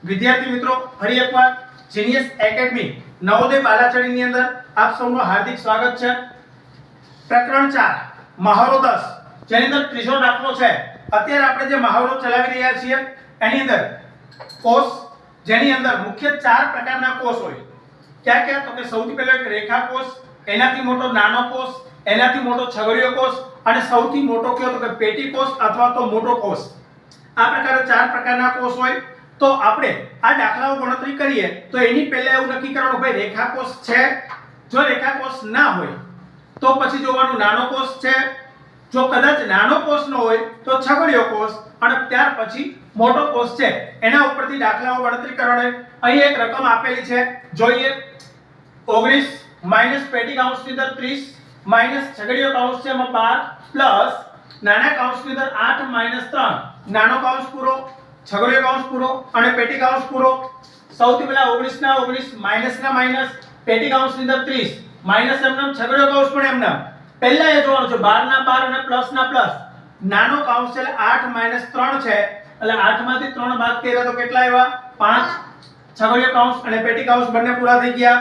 વિદ્યાર્થી મિત્રો, ફરી એકવાર જીનિયસ એકેડમી નવોદય બાલાચડીની અંદર આપ સૌનું હાર્દિક સ્વાગત છે. પ્રકરણ 4 મહાવરો 10 જેની અંદર ત્રીજો દાખલો છે. અત્યારે આપણે જે મહાવરો ચલાવી રહ્યા છીએ એની અંદર કોષ, જેની અંદર મુખ્ય 4 પ્રકારના કોષ હોય. ક્યાં ક્યાં? તો કે સૌથી પહેલો એક રેખા કોષ, એનાથી મોટો નાનો કોષ, એનાથી મોટો છગડીયો કોષ અને સૌથી મોટો કયો તો કે પેટી કોષ અથવા તો મોટો કોષ. આ પ્રકારે 4 પ્રકારના કોષ હોય. તો આપણે આ દાખલાઓ ગણતરી કરીએ તો એની પહેલા એવું નક્કી કરવાનું ભાઈ રેખા કોષ છે. જો રેખા કોષ ના હોય તો પછી જોવાનું નાનો કોષ છે. જો કદાચ નાનો કોષ ન હોય તો છગડીયો કોષ અને ત્યાર પછી મોટો કોષ છે. એના ઉપરથી દાખલાઓ ગણતરી કરવાની. અહીં એક રકમ આપેલી છે, જોઈએ. 19 માઈનસ પેટી કૌંસની અંદર 30 માઈનસ છગડીયો કૌંસ છે એમાં 12 પ્લસ નાના કૌંસની અંદર 8 માઈનસ 3 નાનો કૌંસ પૂરો, છગડીયો કૌંસ પૂરો અને પેટી કૌંસ પૂરો. સૌથી પહેલા 19 ના 19 માઈનસ ના માઈનસ, પેટી કૌંસની અંદર 30 માઈનસ એમનામ, છગડીયો કૌંસ પણ એમનામ. પહેલા એ જોવાનું છે 12 ના 12 અને પ્લસ ના પ્લસ. નાનો કૌંસ છે એટલે 8 માઈનસ 3 છે એટલે 8 માંથી 3 બાદ કર્યા તો કેટલા આવ્યા? 5. છગડીયો કૌંસ અને પેટી કૌંસ બંને પૂરા થઈ ગયા.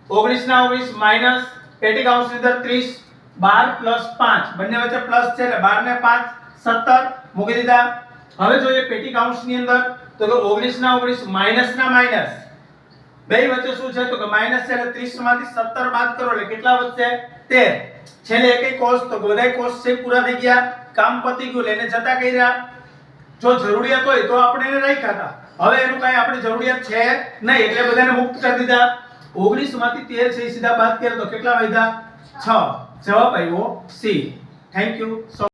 19 ના 19 માઈનસ પેટી કૌંસની અંદર 30 12 પ્લસ 5 બંને વચ્ચે પ્લસ છે એટલે 12 ને 5 17 મૂકી દીધા. હવે જોઈએ પેટી કૌંસની અંદર તો કે 19 ના 19 માઈનસ ના માઈનસ, બે વચ્ચે શું છે તો કે માઈનસ છે એટલે 30 માંથી 17 બાદ કરો એટલે કેટલા વધશે? 13. છેલ્લે એકય કોષ તો બધાય કોષ છે પૂરા થઈ ગયા. કામ પતી ગયું, લઈને જતા કર્યા. જો જરૂરિયાત હોય તો આપણે એને રાખ્યા હતા. હવે એનું કાઈ આપણી જરૂરિયાત છે નહીં એટલે બધાને મુક્ત કરી દીધા. 19 માંથી 13 છે સીધા બાદ કર્યા તો કેટલા વધ્યા? 6. જવાબ આવ્યો સી. Thank you.